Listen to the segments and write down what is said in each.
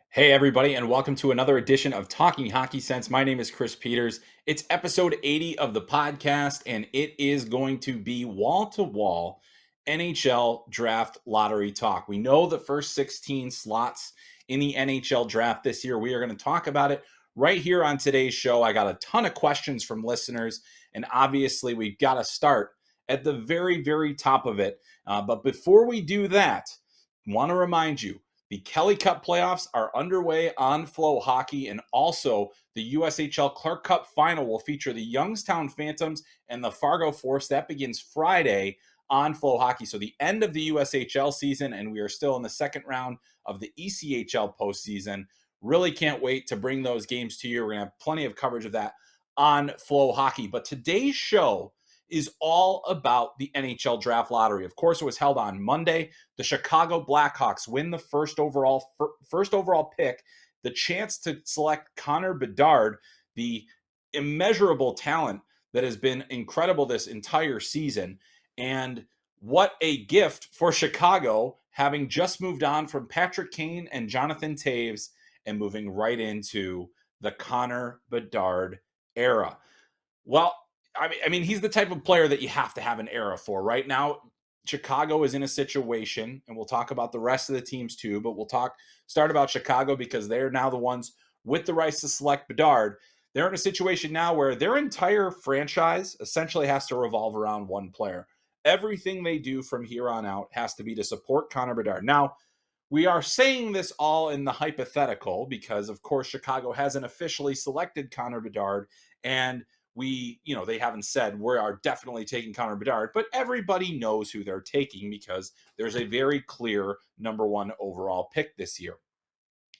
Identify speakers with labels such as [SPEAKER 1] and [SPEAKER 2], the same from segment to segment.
[SPEAKER 1] Hey, everybody, and welcome to another edition of Talking Hockey Sense. My name is Chris Peters. It's episode 80 of the podcast, and it is going to be wall to wall NHL draft lottery talk. We know the first 16 slots in the NHL draft this year. We are going to talk about it right here on today's show. I got a ton of questions from listeners, and obviously, we've got to start at the very, very top of it. But before we do that, I want to remind you the Kelly Cup playoffs are underway on FloHockey, and also the USHL Clark Cup final will feature the Youngstown Phantoms and the Fargo Force. That begins Friday on FloHockey. So the end of the USHL season, and we are still in the second round of the ECHL postseason. Really can't wait to bring those games to you. We're going to have plenty of coverage of that on FloHockey. But today's show is all about the NHL Draft Lottery. Of course, it was held on Monday. The Chicago Blackhawks win the first overall pick, the chance to select Connor Bedard, the immeasurable talent that has been incredible this entire season. And what a gift for Chicago, having just moved on from Patrick Kane and Jonathan Toews and moving right into the Connor Bedard era. Well, I mean, he's the type of player that you have to have an era for. Right now, Chicago is in a situation, and we'll talk about the rest of the teams too, but start about Chicago because they're now the ones with the rights to select Bedard. They're in a situation now where their entire franchise essentially has to revolve around one player. Everything they do from here on out has to be to support Connor Bedard. Now, we are saying this all in the hypothetical because, of course, Chicago hasn't officially selected Connor Bedard, and they haven't said we are definitely taking Connor Bedard, but everybody knows who they're taking because there's a very clear number one overall pick this year.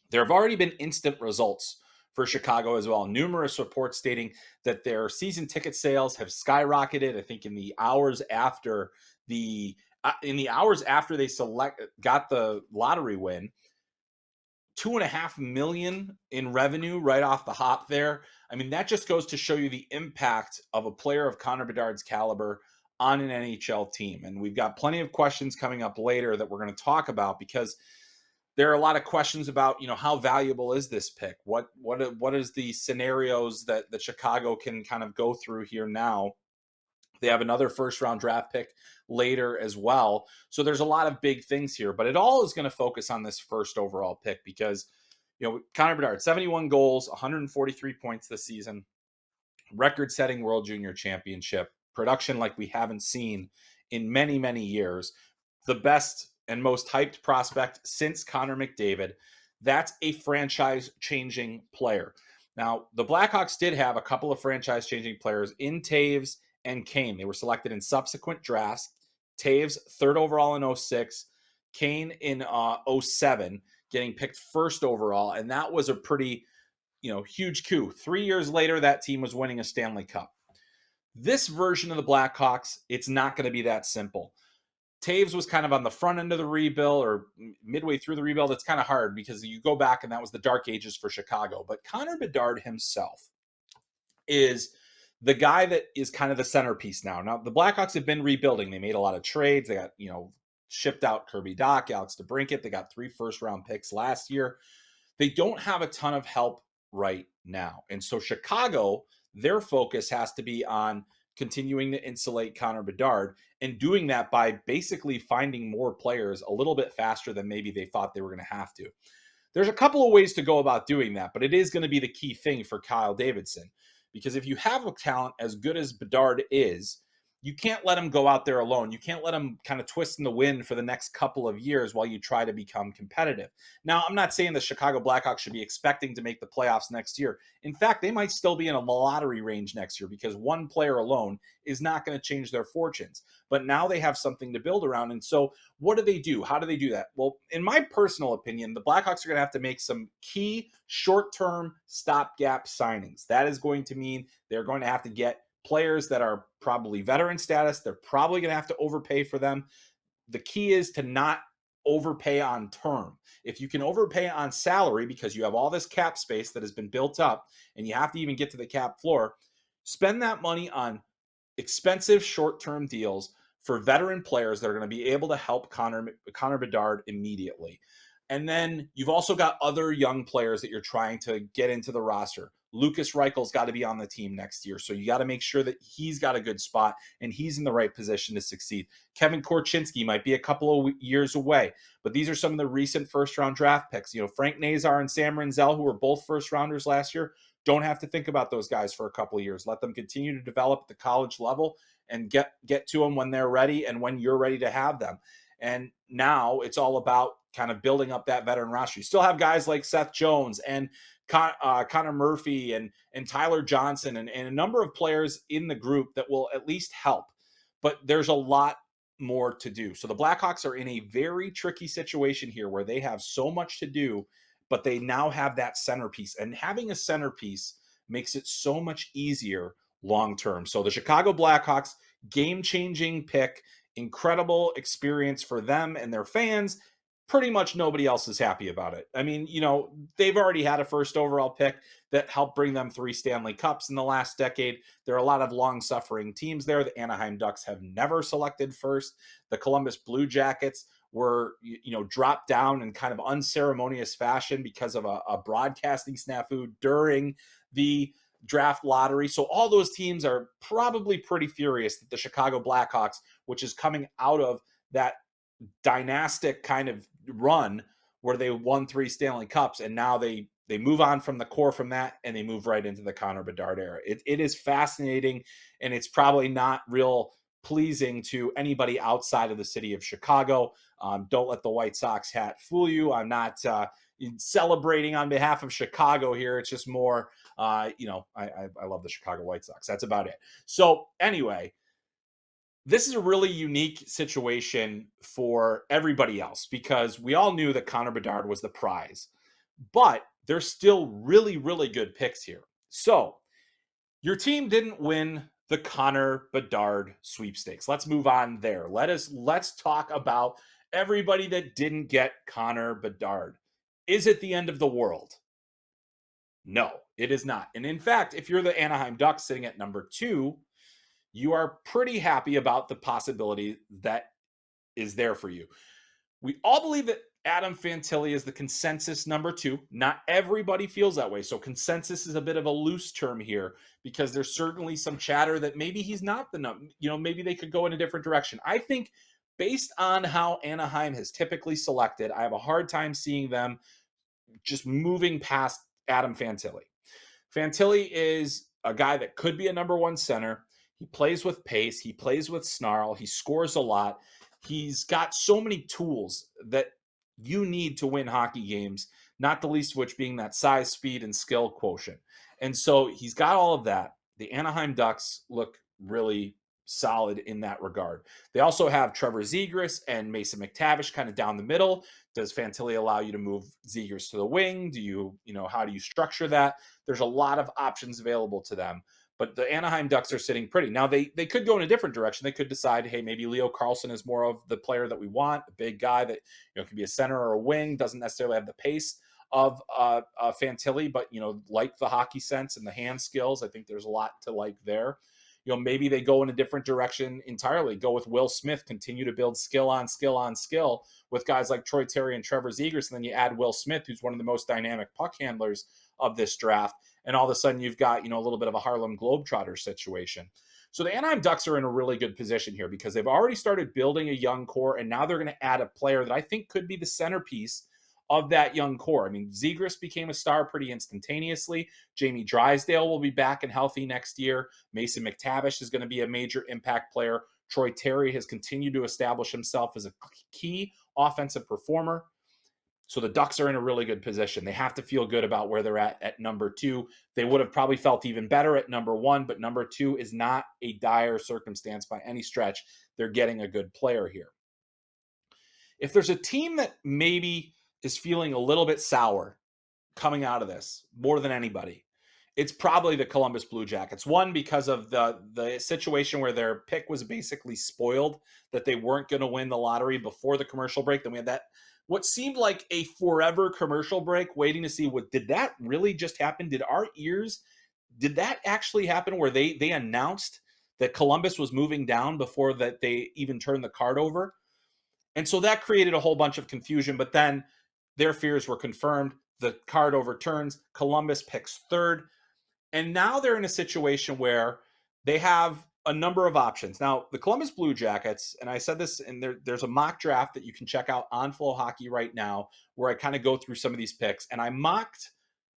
[SPEAKER 1] There have already been instant results for Chicago as well. Numerous reports stating that their season ticket sales have skyrocketed. I think in the hours after they got the lottery win, 2.5 million in revenue right off the hop there. I mean, that just goes to show you the impact of a player of Connor Bedard's caliber on an NHL team. And we've got plenty of questions coming up later that we're going to talk about because there are a lot of questions about, how valuable is this pick? What is the scenarios that Chicago can kind of go through here now? They have another first round draft pick later as well. So there's a lot of big things here, but it all is going to focus on this first overall pick because, Connor Bedard, 71 goals, 143 points this season, record setting World Junior Championship, production like we haven't seen in many, many years. The best and most hyped prospect since Connor McDavid. That's a franchise changing player. Now, the Blackhawks did have a couple of franchise changing players in Toews and Kane. They were selected in subsequent drafts. Toews, third overall in 06, Kane in 07, getting picked first overall. And that was a pretty, huge coup. 3 years later, that team was winning a Stanley Cup. This version of the Blackhawks, it's not going to be that simple. Toews was kind of on the front end of the rebuild or midway through the rebuild. It's kind of hard because you go back and that was the dark ages for Chicago. But Connor Bedard himself is the guy that is kind of the centerpiece now. Now, the Blackhawks have been rebuilding. They made a lot of trades. They got, shipped out Kirby Dach, Alex DeBrincat. They got 3 first-round picks last year. They don't have a ton of help right now. And so Chicago, their focus has to be on continuing to insulate Connor Bedard and doing that by basically finding more players a little bit faster than maybe they thought they were going to have to. There's a couple of ways to go about doing that, but it is going to be the key thing for Kyle Davidson. Because if you have a talent as good as Bedard is, you can't let him go out there alone. You can't let him kind of twist in the wind for the next couple of years while you try to become competitive. Now, I'm not saying the Chicago Blackhawks should be expecting to make the playoffs next year. In fact, they might still be in a lottery range next year because one player alone is not going to change their fortunes. But now they have something to build around. And so what do they do? How do they do that? Well, in my personal opinion, the Blackhawks are going to have to make some key short-term stopgap signings. That is going to mean they're going to have to get players that are probably veteran status. They're probably going to have to overpay for them. The key is to not overpay on term. If you can overpay on salary because you have all this cap space that has been built up and you have to even get to the cap floor, spend that money on expensive short-term deals for veteran players that are going to be able to help Connor Bedard immediately. And then you've also got other young players that you're trying to get into the roster. Lucas Reichel's got to be on the team next year. So you got to make sure that he's got a good spot and he's in the right position to succeed. Kevin Korchinski might be a couple of years away, but these are some of the recent first round draft picks. Frank Nazar and Sam Renzel, who were both first rounders last year, don't have to think about those guys for a couple of years. Let them continue to develop at the college level and get to them when they're ready and when you're ready to have them. And now it's all about kind of building up that veteran roster. You still have guys like Seth Jones and Connor Murphy and Tyler Johnson and a number of players in the group that will at least help. But there's a lot more to do. So the Blackhawks are in a very tricky situation here where they have so much to do, but they now have that centerpiece. And having a centerpiece makes it so much easier long term. So the Chicago Blackhawks, game-changing pick, incredible experience for them and their fans. Pretty much nobody else is happy about it. I mean, they've already had a first overall pick that helped bring them 3 Stanley Cups in the last decade. There are a lot of long-suffering teams there. The Anaheim Ducks have never selected first. The Columbus Blue Jackets were, dropped down in kind of unceremonious fashion because of a broadcasting snafu during the draft lottery. So all those teams are probably pretty furious that the Chicago Blackhawks, which is coming out of that dynastic kind of run where they won 3 Stanley Cups, and now they move on from the core from that and they move right into the Connor Bedard era. It is fascinating, and it's probably not real pleasing to anybody outside of the city of Chicago. Don't let the White Sox hat fool you. I'm not celebrating on behalf of Chicago here. It's just more, I love the Chicago White Sox. That's about it. So anyway, this is a really unique situation for everybody else because we all knew that Connor Bedard was the prize, but there's still really, really good picks here. So your team didn't win the Connor Bedard sweepstakes. Let's move on there. Let's talk about everybody that didn't get Connor Bedard. Is it the end of the world? No, it is not. And in fact, if you're the Anaheim Ducks sitting at number 2, you are pretty happy about the possibility that is there for you. We all believe that Adam Fantilli is the consensus number 2. Not everybody feels that way. So consensus is a bit of a loose term here because there's certainly some chatter that maybe he's not the number, maybe they could go in a different direction. I think based on how Anaheim has typically selected, I have a hard time seeing them just moving past Adam Fantilli. Fantilli is a guy that could be a number 1 center. He plays with pace. He plays with snarl. He scores a lot. He's got so many tools that you need to win hockey games, not the least of which being that size, speed, and skill quotient. And so he's got all of that. The Anaheim Ducks look really solid in that regard. They also have Trevor Zegras and Mason McTavish kind of down the middle. Does Fantilli allow you to move Zegras to the wing? How do you structure that? There's a lot of options available to them. But the Anaheim Ducks are sitting pretty. Now, they could go in a different direction. They could decide, hey, maybe Leo Carlsson is more of the player that we want, a big guy that can be a center or a wing, doesn't necessarily have the pace of Fantilli, but like the hockey sense and the hand skills. I think there's a lot to like there. Maybe they go in a different direction entirely. Go with Will Smith, continue to build skill on skill on skill with guys like Troy Terry and Trevor Zegras, and then you add Will Smith, who's one of the most dynamic puck handlers of this draft, and all of a sudden you've got a little bit of a Harlem Globetrotter situation. So the Anaheim Ducks are in a really good position here because they've already started building a young core, and now they're going to add a player that I think could be the centerpiece of that young core. I mean, Zegras became a star pretty instantaneously. Jamie Drysdale will be back and healthy next year. Mason McTavish is going to be a major impact player. Troy Terry has continued to establish himself as a key offensive performer. So the Ducks are in a really good position. They have to feel good about where they're at number 2. They would have probably felt even better at number 1, but number 2 is not a dire circumstance by any stretch. They're getting a good player here. If there's a team that maybe is feeling a little bit sour coming out of this more than anybody, it's probably the Columbus Blue Jackets. One, because of the situation where their pick was basically spoiled, that they weren't going to win the lottery before the commercial break. Then we had what seemed like a forever commercial break, waiting to see did that really just happen? Did that actually happen where they announced that Columbus was moving down before that they even turned the card over? And so that created a whole bunch of confusion. But then Their fears were confirmed. The card overturns. Columbus picks third. And now they're in a situation where they have a number of options. Now, the Columbus Blue Jackets, and I said this, and there's a mock draft that you can check out on FloHockey right now, where I kind of go through some of these picks. And I mocked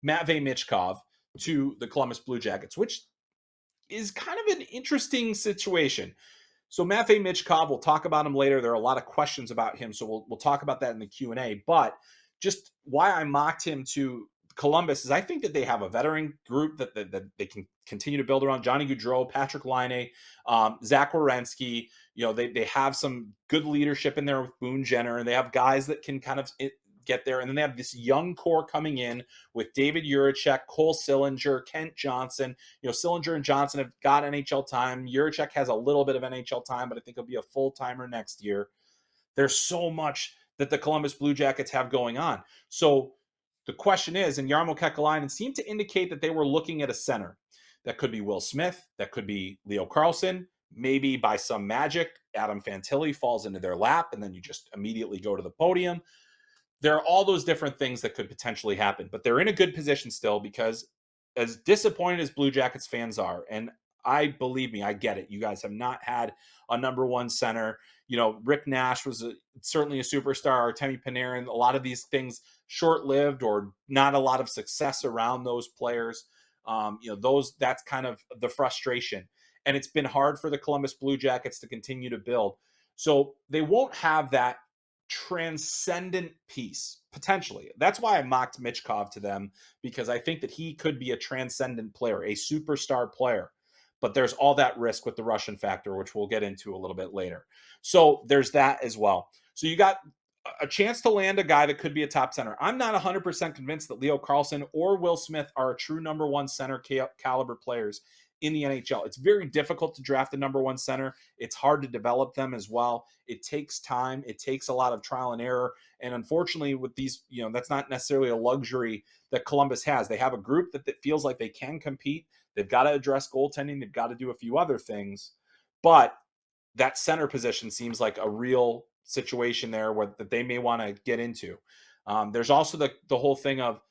[SPEAKER 1] Matvei Michkov to the Columbus Blue Jackets, which is kind of an interesting situation. So Matvei Michkov, we'll talk about him later. There are a lot of questions about him, so we'll talk about that in the Q&A. But just why I mocked him to Columbus is I think that they have a veteran group that they can continue to build around. Johnny Gaudreau, Patrick Laine, Zach Werenski. You know, they have some good leadership in there with Boone Jenner, and they have guys that can kind of get there. And then they have this young core coming in with David Jiricek, Cole Sillinger, Kent Johnson. You know, Sillinger and Johnson have got NHL time. Jiricek has a little bit of NHL time, but I think he'll be a full-timer next year. There's so much that the Columbus Blue Jackets have going on. So the question is, and Jarmo Kekalainen seemed to indicate that they were looking at a center. That could be Will Smith. That could be Leo Carlsson. Maybe by some magic, Adam Fantilli falls into their lap, and then you just immediately go to the podium. There are all those different things that could potentially happen, but they're in a good position still because as disappointed as Blue Jackets fans are, and believe me, I get it. You guys have not had a number one center. You know, Rick Nash was certainly a superstar. Artemi Panarin, a lot of these things short-lived or not a lot of success around those players. You know, that's kind of the frustration. And it's been hard for the Columbus Blue Jackets to continue to build. So they won't have that transcendent piece potentially. That's why I mocked Michkov to them, because I think that he could be a transcendent player, a superstar player. But there's all that risk with the Russian factor, which we'll get into a little bit later. So there's that as well. So you got a chance to land a guy that could be a top center. I'm not 100% convinced that Leo Carlsson or Will Smith are a true number one center caliber players in the NHL. It's very difficult to draft the number one center. It's hard to develop them as well. It takes time. It takes a lot of trial and error. And unfortunately, with these, you know, that's not necessarily a luxury that Columbus has. They have a group that feels like they can compete. They've got to address goaltending. They've got to do a few other things. But that center position seems like a real situation there that they may want to get into. There's also the whole thing of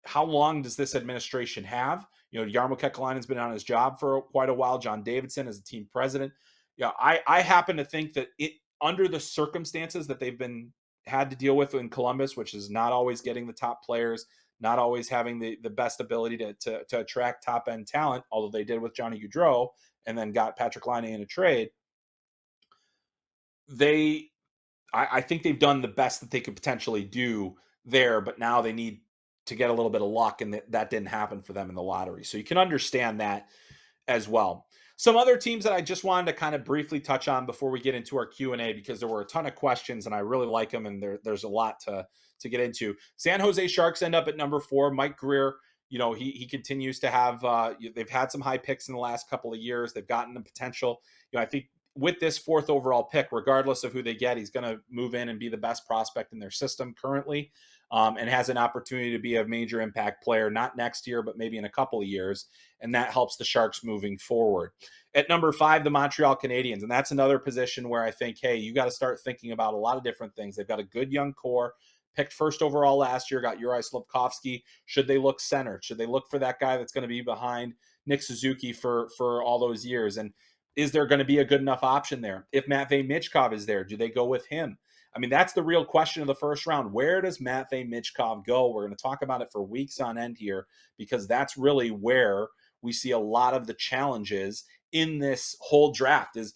[SPEAKER 1] how long does this administration have? You know, Jarmo Kekalainen's been on his job for quite a while. John Davidson is the team president. Yeah, I happen to think that under the circumstances that they've had to deal with in Columbus, which is not always getting the top players, not always having the best ability to attract top end talent, although they did with Johnny Gaudreau and then got Patrick Laine in a trade. I think they've done the best that they could potentially do there, but now they need to get a little bit of luck, and that didn't happen for them in the lottery. So you can understand that as well. Some other teams that I just wanted to kind of briefly touch on before we get into our Q&A, because there were a ton of questions and I really like them, and there's a lot to get into. San Jose Sharks end up at number 4. Mike Greer, you know, he continues to have they've had some high picks in the last couple of years. They've gotten the potential. You know, I think with this 4th overall pick, regardless of who they get, he's going to move in and be the best prospect in their system currently, and has an opportunity to be a major impact player, not next year, but maybe in a couple of years. And that helps the Sharks moving forward. At number 5, the Montreal Canadiens. And that's another position where I think, hey, you got to start thinking about a lot of different things. They've got a good young core. Picked 1st overall last year, got Uri Slafkovsky. Should they look center? Should they look for that guy that's going to be behind Nick Suzuki for all those years? And is there going to be a good enough option there? If Matvei Michkov is there, do they go with him? I mean, that's the real question of the first round. Where does Matvei Michkov go? We're going to talk about it for weeks on end here, because that's really where we see a lot of the challenges in this whole draft. Is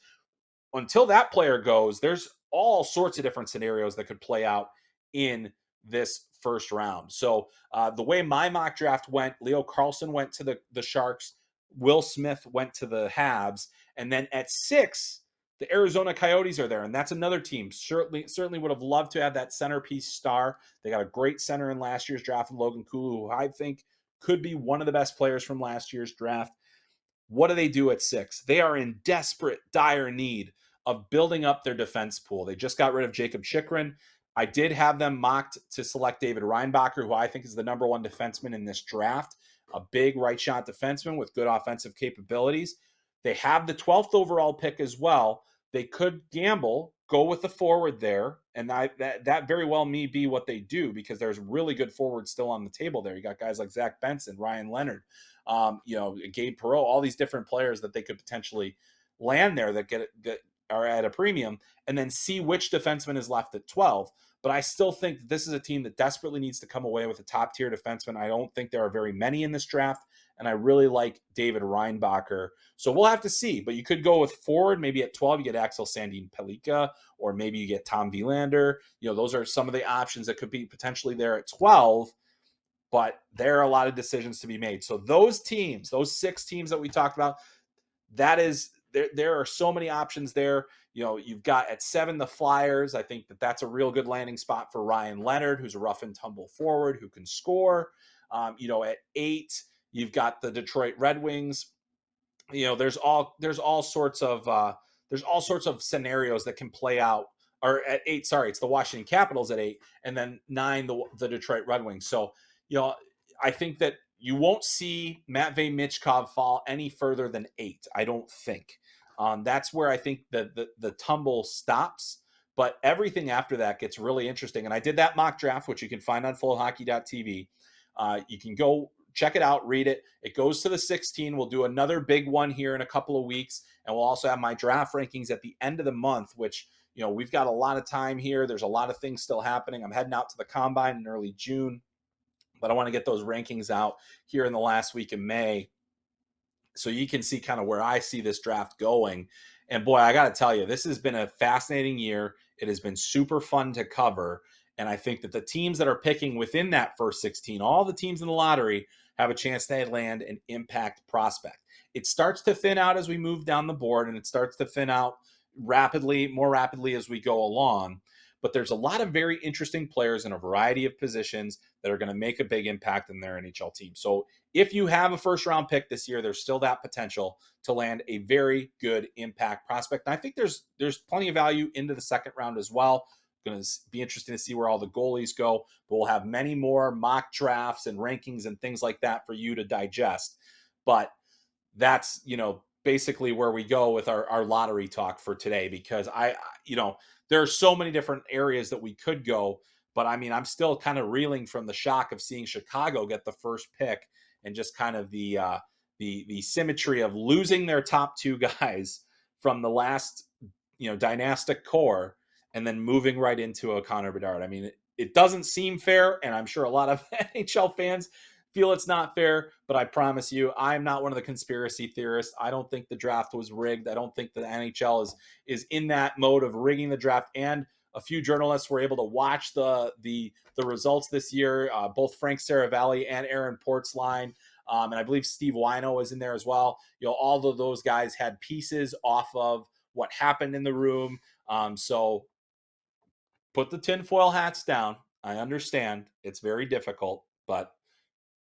[SPEAKER 1] until that player goes, there's all sorts of different scenarios that could play out in this first round. So the way my mock draft went, Leo Carlsson went to the Sharks, Will Smith went to the Habs, and then at 6, the Arizona Coyotes are there, and that's another team. Certainly would have loved to have that centerpiece star. They got a great center in last year's draft, Logan Kulu, who I think could be one of the best players from last year's draft. What do they do at 6? They are in desperate, dire need of building up their defense pool. They just got rid of Jacob Chychrun. I did have them mocked to select David Reinbacher, who I think is the number 1 defenseman in this draft, a big right shot defenseman with good offensive capabilities. They have the 12th overall pick as well. They could gamble, go with the forward there, and that very well may be what they do, because there's really good forwards still on the table there. You got guys like Zach Benson, Ryan Leonard, Gabe Perreaux, all these different players that they could potentially land there that are at a premium, and then see which defenseman is left at 12. But I still think this is a team that desperately needs to come away with a top tier defenseman. I don't think there are very many in this draft, and I really like David Reinbacher. So we'll have to see. But you could go with forward, maybe at 12, you get Axel Sandin Pellikka, or maybe you get Tom Wielander. Those are some of the options that could be potentially there at 12. But there are a lot of decisions to be made. So those teams, those 6 teams that we talked about, there are so many options there. You've got at 7 the Flyers. I think that's a real good landing spot for Ryan Leonard, who's a rough and tumble forward who can score. At 8, you've got the Detroit Red Wings. There's all sorts of scenarios that can play out. Or at 8, sorry, it's the Washington Capitals at 8, and then 9 the Detroit Red Wings. So I think that you won't see Matvei Michkov fall any further than 8. I don't think. That's where I think the tumble stops. But everything after that gets really interesting. And I did that mock draft, which you can find on FloHockey.tv. You can go check it out, read it. It goes to the 16. We'll do another big one here in a couple of weeks. And we'll also have my draft rankings at the end of the month, which, we've got a lot of time here. There's a lot of things still happening. I'm heading out to the Combine in early June, but I want to get those rankings out here in the last week of May, so you can see kind of where I see this draft going. And boy, I got to tell you, this has been a fascinating year. It has been super fun to cover. And I think that the teams that are picking within that first 16, all the teams in the lottery, have a chance to land an impact prospect. It starts to thin out as we move down the board, and it starts to thin out more rapidly as we go along. But there's a lot of very interesting players in a variety of positions that are going to make a big impact in their NHL team. So if you have a first round pick this year, there's still that potential to land a very good impact prospect. And I think there's plenty of value into the second round as well. Going to be interesting to see where all the goalies go, but we'll have many more mock drafts and rankings and things like that for you to digest. But that's, basically where we go with our lottery talk for today, because there are so many different areas that we could go. But I mean, I'm still kind of reeling from the shock of seeing Chicago get the first pick, and just kind of the symmetry of losing their top 2 guys from the last, dynastic core, and then moving right into a Connor Bedard. I mean, it doesn't seem fair, and I'm sure a lot of NHL fans feel it's not fair, but I promise you, I'm not one of the conspiracy theorists. I don't think the draft was rigged. I don't think the NHL is in that mode of rigging the draft. And a few journalists were able to watch the results this year. Both Frank Saravalli and Aaron Portzline, and I believe Steve Wino was in there as well. All of those guys had pieces off of what happened in the room. So put the tinfoil hats down. I understand it's very difficult, but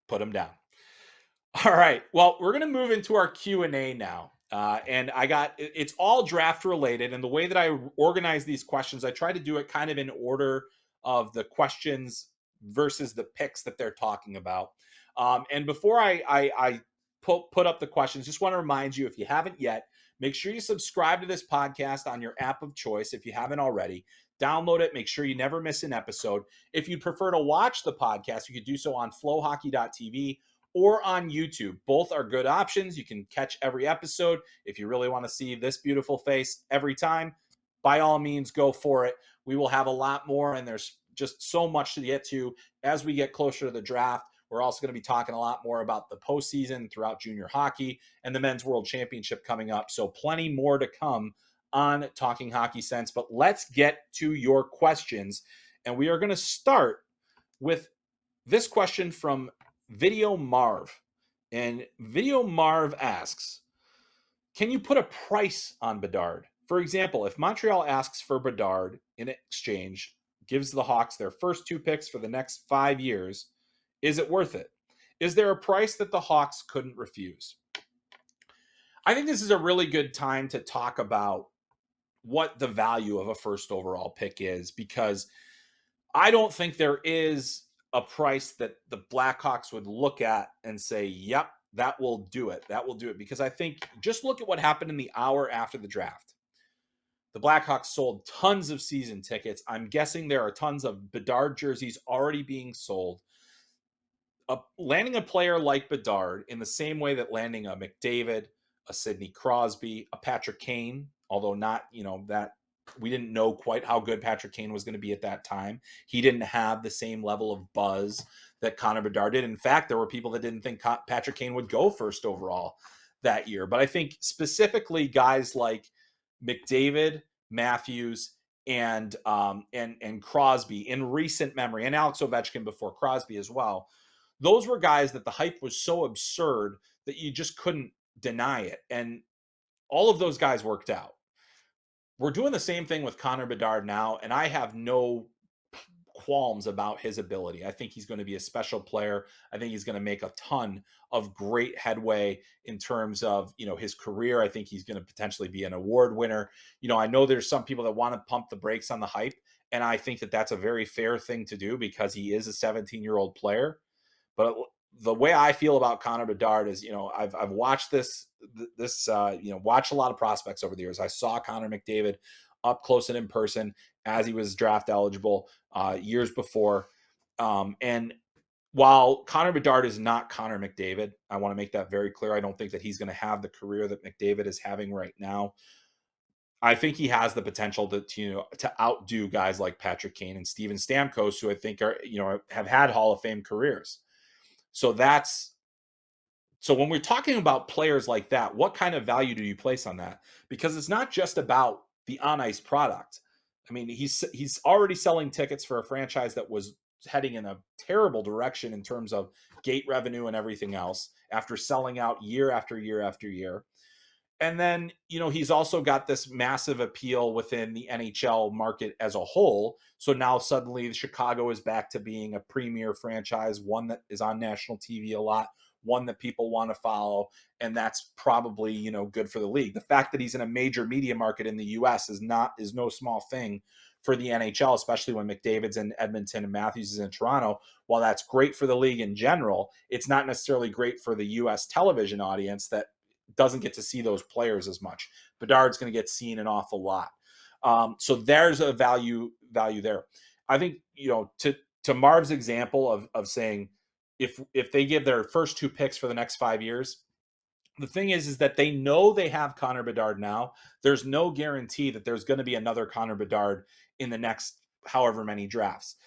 [SPEAKER 1] put them down. All right. Well, we're going to move into our Q&A now. And it's all draft related. And the way that I organize these questions, I try to do it kind of in order of the questions versus the picks that they're talking about. And before I put up the questions, just want to remind you, if you haven't yet, make sure you subscribe to this podcast on your app of choice if you haven't already. Download it. Make sure you never miss an episode. If you'd prefer to watch the podcast, you could do so on FloHockey.tv or on YouTube. Both are good options. You can catch every episode. If you really want to see this beautiful face every time, by all means, go for it. We will have a lot more, and there's just so much to get to as we get closer to the draft. We're also going to be talking a lot more about the postseason throughout junior hockey and the Men's World Championship coming up. So plenty more to come on Talking Hockey Sense. But let's get to your questions. And we are going to start with this question from Video Marv. And Video Marv asks, can you put a price on Bedard? For example, if Montreal asks for Bedard in exchange, gives the Hawks their first 2 picks for the next 5 years, is it worth it? Is there a price that the Hawks couldn't refuse? I think this is a really good time to talk about what the value of a first overall pick is, because I don't think there is a price that the Blackhawks would look at and say, yep, that will do it. That will do it. Because I think, just look at what happened in the hour after the draft. The Blackhawks sold tons of season tickets. I'm guessing there are tons of Bedard jerseys already being sold. Landing a player like Bedard in the same way that landing a McDavid, a Sidney Crosby, a Patrick Kane, although not, that we didn't know quite how good Patrick Kane was going to be at that time. He didn't have the same level of buzz that Connor Bedard did. In fact, there were people that didn't think Patrick Kane would go first overall that year. But I think specifically guys like McDavid, Matthews, and Crosby in recent memory, and Alex Ovechkin before Crosby as well, those were guys that the hype was so absurd that you just couldn't deny it. And all of those guys worked out. We're doing the same thing with Connor Bedard now, and I have no qualms about his ability. I think he's going to be a special player. I think he's going to make a ton of great headway in terms of, his career. I think he's going to potentially be an award winner. I know there's some people that want to pump the brakes on the hype, and I think that that's a very fair thing to do because he is a 17-year-old player. But the way I feel about Connor Bedard is, I've watched watched a lot of prospects over the years. I saw Connor McDavid up close and in person as he was draft eligible years before. And while Connor Bedard is not Connor McDavid, I want to make that very clear. I don't think that he's going to have the career that McDavid is having right now. I think he has the potential to outdo guys like Patrick Kane and Steven Stamkos, who I think are, have had Hall of Fame careers. So when we're talking about players like that, what kind of value do you place on that? Because it's not just about the on-ice product. I mean, he's already selling tickets for a franchise that was heading in a terrible direction in terms of gate revenue and everything else after selling out year after year after year. And then, he's also got this massive appeal within the NHL market as a whole. So now suddenly Chicago is back to being a premier franchise, one that is on national TV a lot, one that people want to follow. And that's probably, good for the league. The fact that he's in a major media market in the US is no small thing for the NHL, especially when McDavid's in Edmonton and Matthews is in Toronto. While that's great for the league in general, it's not necessarily great for the US television audience that doesn't get to see those players as much. Bedard's going to get seen an awful lot. So there's a value there. I think, to Marv's example of saying if they give their first two picks for the next 5 years, the thing is that they know they have Connor Bedard now. There's no guarantee that there's going to be another Connor Bedard in the next however many drafts.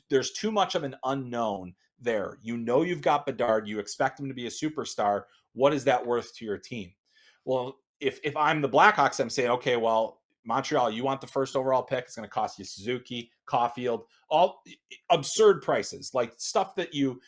[SPEAKER 1] There's too much of an unknown there. You've got Bedard. You expect him to be a superstar. What is that worth to your team? Well, if I'm the Blackhawks, I'm saying, okay, well, Montreal, you want the first overall pick? It's going to cost you Suzuki, Caulfield, all absurd prices, like stuff that you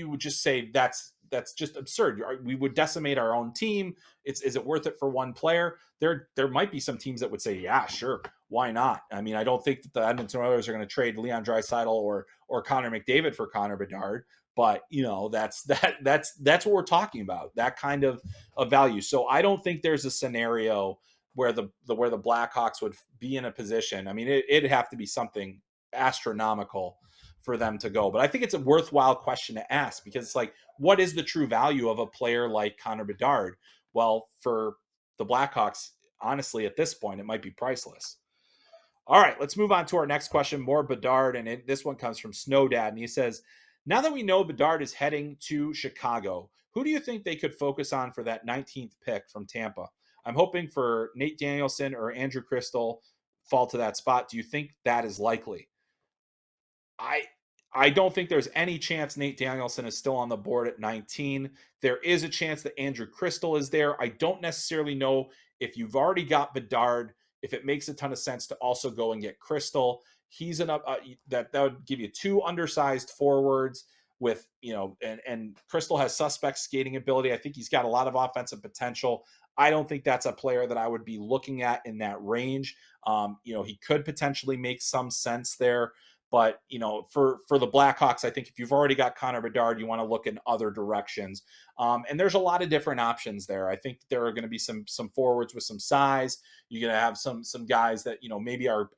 [SPEAKER 1] would just say that's just absurd. We would decimate our own team. Is it worth it for one player? There might be some teams that would say, yeah, sure, why not? I mean, I don't think that the Edmonton Oilers are going to trade Leon Draisaitl or Connor McDavid for Connor Bedard, but that's what we're talking about. That kind of value. So I don't think there's a scenario where the Blackhawks would be in a position. I mean, it'd have to be something astronomical for them to go. But I think it's a worthwhile question to ask because it's like, what is the true value of a player like Connor Bedard? Well, for the Blackhawks, honestly, at this point, it might be priceless. All right, let's move on to our next question. More Bedard, and this one comes from Snowdad, and he says, now that we know Bedard is heading to Chicago, who do you think they could focus on for that 19th pick from Tampa? I'm hoping for Nate Danielson or Andrew Crystal fall to that spot. Do you think that is likely? I don't think there's any chance Nate Danielson is still on the board at 19. There is a chance that Andrew Crystal is there. I don't necessarily know if you've already got Bedard, if it makes a ton of sense to also go and get Crystal. He's that would give you two undersized forwards with, and Crystal has suspect skating ability. I think he's got a lot of offensive potential. I don't think that's a player that I would be looking at in that range. He could potentially make some sense there. But, for the Blackhawks, I think if you've already got Connor Bedard, you want to look in other directions. And there's a lot of different options there. I think there are going to be some forwards with some size. You're going to have some guys that, maybe are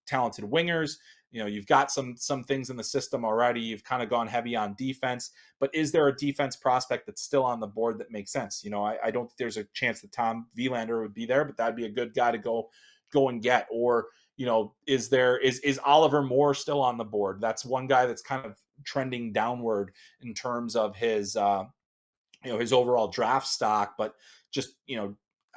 [SPEAKER 1] talented wingers. You've got some things in the system already. You've kind of gone heavy on defense. But is there a defense prospect that's still on the board that makes sense? I don't think there's a chance that Tom Wielander would be there, but that'd be a good guy to go go and get? Or, is Oliver Moore still on the board? That's one guy that's kind of trending downward in terms of his overall draft stock, but just,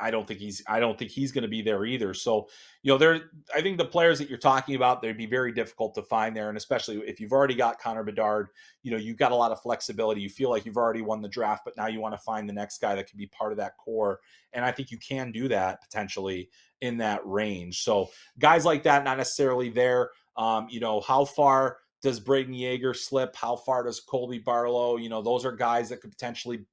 [SPEAKER 1] I don't think he's going to be there either. So, I think the players that you're talking about, they'd be very difficult to find there. And especially if you've already got Connor Bedard, you've got a lot of flexibility. You feel like you've already won the draft, but now you want to find the next guy that can be part of that core. And I think you can do that potentially in that range. So guys like that, not necessarily there. How far does Braden Yeager slip? How far does Colby Barlow? Those are guys that could potentially,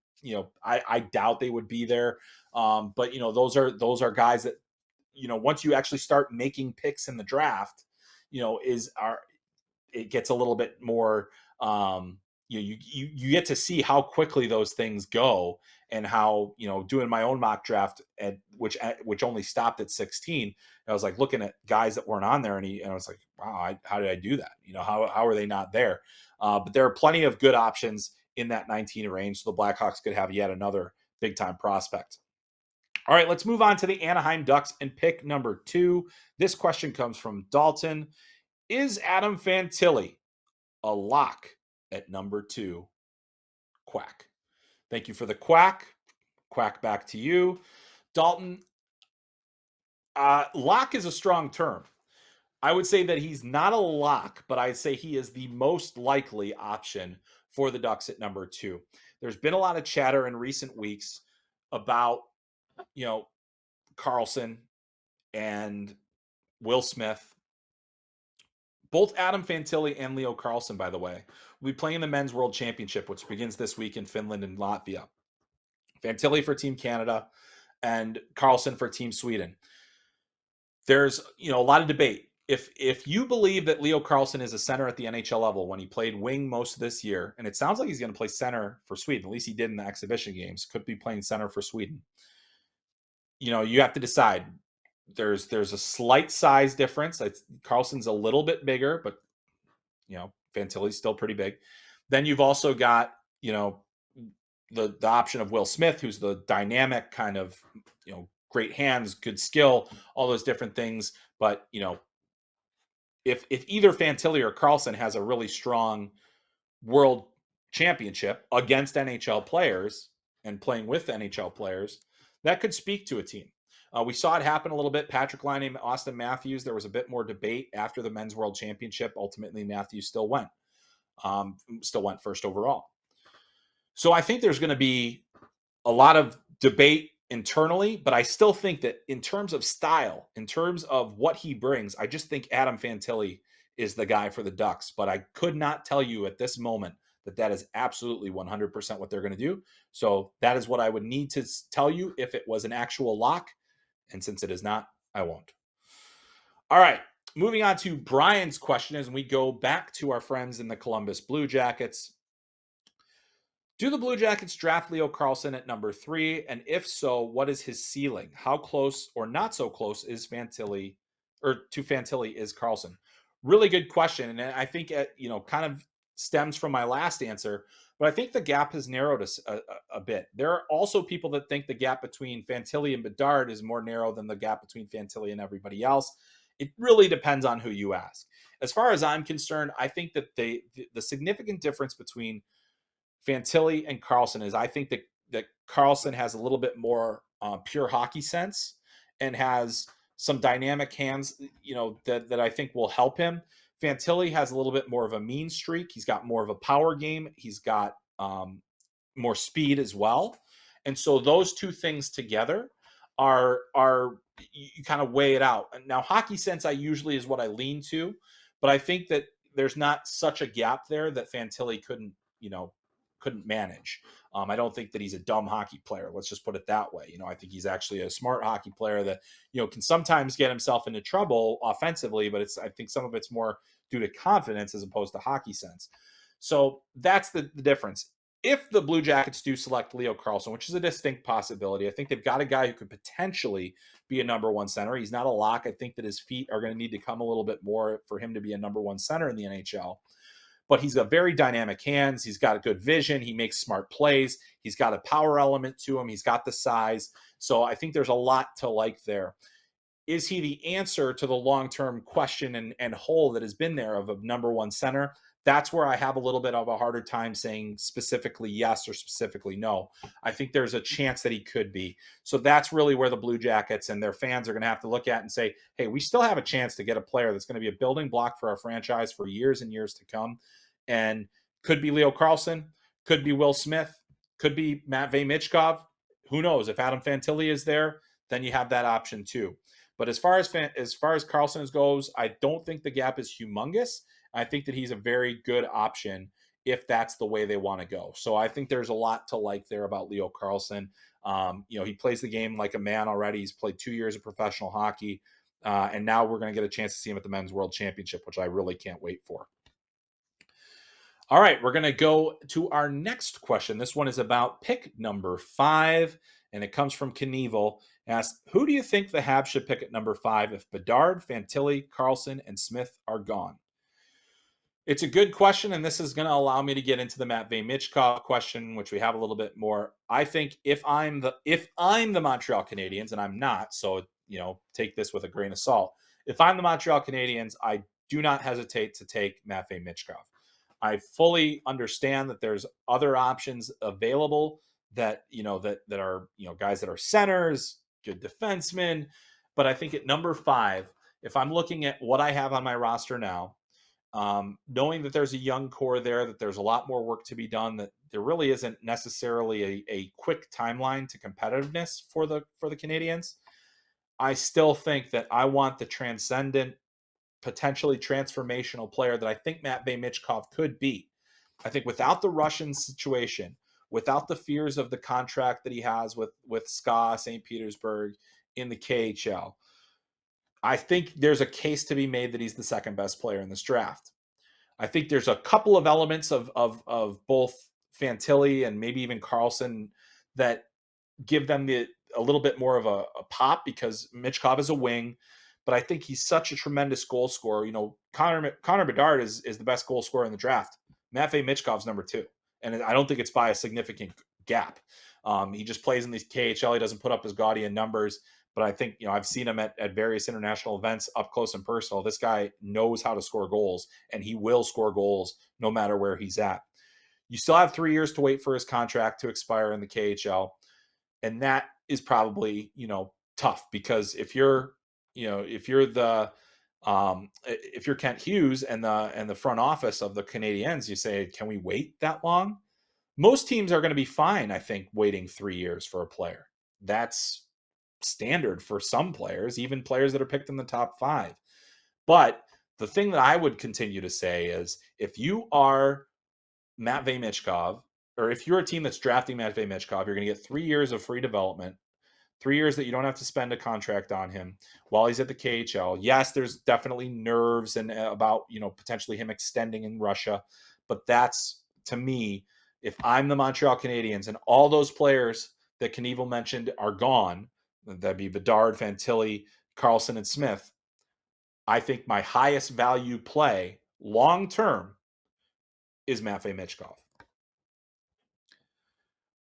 [SPEAKER 1] I doubt they would be there. But those are guys that, once you actually start making picks in the draft, it gets a little bit more, you get to see how quickly those things go, and how, doing my own mock draft which only stopped at 16. I was like looking at guys that weren't on there, and I was like, wow, how did I do that? How are they not there? But there are plenty of good options in that 19 range. So the Blackhawks could have yet another big time prospect. All right, let's move on to the Anaheim Ducks and pick number 2. This question comes from Dalton. Is Adam Fantilli a lock at number 2? Quack. Thank you for the quack. Quack back to you. Dalton, lock is a strong term. I would say that he's not a lock, but I'd say he is the most likely option for the Ducks at number 2. There's been a lot of chatter in recent weeks about, Karlsson and Will Smith. Both Adam Fantilli and Leo Karlsson, by the way, will be playing the Men's World Championship, which begins this week in Finland and Latvia. Fantilli for Team Canada and Karlsson for Team Sweden. There's, a lot of debate. If you believe that Leo Karlsson is a center at the NHL level when he played wing most of this year, and it sounds like he's going to play center for Sweden, at least he did in the exhibition games, could be playing center for Sweden. You have to decide. There's a slight size difference. Karlsson's a little bit bigger, but Fantilli's still pretty big. Then you've also got, the option of Will Smith, who's the dynamic kind of, great hands, good skill, all those different things. But, if either Fantilli or Karlsson has a really strong world championship against NHL players and playing with NHL players, that could speak to a team. We saw it happen a little bit. Patrick Laine, Austin Matthews, there was a bit more debate after the Men's World Championship. Ultimately, Matthews still went first overall. So I think there's going to be a lot of debate internally, but I still think that in terms of style, in terms of what he brings, I just think Adam Fantilli is the guy for the Ducks. But I could not tell you at this moment that is absolutely 100% what they're going to do. So that is what I would need to tell you if it was an actual lock. And since it is not, I won't. All right, moving on to Brian's question as we go back to our friends in the Columbus Blue Jackets. Do the Blue Jackets draft Leo Karlsson at number 3? And if so, what is his ceiling? How close or not so close is Fantilli, or to Fantilli is Karlsson? Really good question. And I think it, kind of stems from my last answer, but I think the gap has narrowed a bit. There are also people that think the gap between Fantilli and Bedard is more narrow than the gap between Fantilli and everybody else. It really depends on who you ask. As far as I'm concerned, I think that the significant difference between Fantilli and Karlsson is I think that Karlsson has a little bit more pure hockey sense and has some dynamic hands, that I think will help him. Fantilli has a little bit more of a mean streak. He's got more of a power game. He's got more speed as well. And so those two things together are you kind of weigh it out. Now, hockey sense I usually is what I lean to, but I think that there's not such a gap there that Fantilli couldn't manage. I don't think that he's a dumb hockey player. Let's just put it that way. I think he's actually a smart hockey player that, can sometimes get himself into trouble offensively, but I think some of it's more due to confidence as opposed to hockey sense. So that's the difference. If the Blue Jackets do select Leo Karlsson, which is a distinct possibility, I think they've got a guy who could potentially be a number 1 center. He's not a lock. I think that his feet are going to need to come a little bit more for him to be a number 1 center in the NHL. But he's got very dynamic hands. He's got a good vision. He makes smart plays. He's got a power element to him. He's got the size. So I think there's a lot to like there. is he the answer to the long-term question and hole that has been there of a number one center? That's where I have a little bit of a harder time saying specifically yes or specifically no. I think there's a chance that he could be. So that's really where the Blue Jackets and their fans are going to have to look at and say, hey, we still have a chance to get a player that's going to be a building block for our franchise for years and years to come. And could be Leo Carlsson, could be Will Smith, could be Matvei Michkov. Who knows? If Adam Fantilli is there, then you have that option too. But as far as Carlson goes, I don't think the gap is humongous. I think that he's a very good option if that's the way they want to go. So I think there's a lot to like there about Leo Carlsson. He plays the game like a man already. He's played 2 years of professional hockey. And now we're going to get a chance to see him at the Men's World Championship, which I really can't wait for. All right, we're going to go to our next question. This one is about pick number 5, and it comes from Knievel. Asked, who do you think the Habs should pick at number 5 if Bedard, Fantilli, Carlson, and Smith are gone? It's a good question, and this is going to allow me to get into the Matvei Michkov question, which we have a little bit more. I think if I'm the Montreal Canadiens, and I'm not, so take this with a grain of salt. If I'm the Montreal Canadiens, I do not hesitate to take Matvei Michkov. I fully understand that there's other options available that are guys that are centers, good defensemen, but I think at number 5, if I'm looking at what I have on my roster now, knowing that there's a young core there, that there's a lot more work to be done, that there really isn't necessarily a quick timeline to competitiveness for the Canadiens, I still think that I want the transcendent, potentially transformational player that I think Matvei Michkov could be. I think without the Russian situation, without the fears of the contract that he has with SKA St. Petersburg in the KHL, I think there's a case to be made that he's the second best player in this draft. I think there's a couple of elements of both Fantilli and maybe even Carlson that give them a little bit more of a pop because Michkov is a wing, but I think he's such a tremendous goal scorer. Connor Bedard is the best goal scorer in the draft. Matvei Michkov's number 2, and I don't think it's by a significant gap. He just plays in the KHL. He doesn't put up his gaudy numbers, but I think I've seen him at various international events up close and personal. This guy knows how to score goals, and he will score goals no matter where he's at. You still have 3 years to wait for his contract to expire in the KHL. And that is probably, tough because if you're Kent Hughes and the front office of the Canadiens, you say, can we wait that long? Most teams are going to be fine, I think, waiting 3 years for a player. That's standard for some players, even players that are picked in the top 5. But the thing that I would continue to say is if you are Matvei Michkov, or if you're a team that's drafting Matvei Michkov, you're going to get 3 years of free development, 3 years that you don't have to spend a contract on him while he's at the KHL. Yes, there's definitely nerves and about, potentially him extending in Russia. But that's, to me, if I'm the Montreal Canadiens and all those players that Knievel mentioned are gone, that'd be Bedard, Fantilli, Carlson, and Smith, I think my highest value play long-term is Matvei Michkov.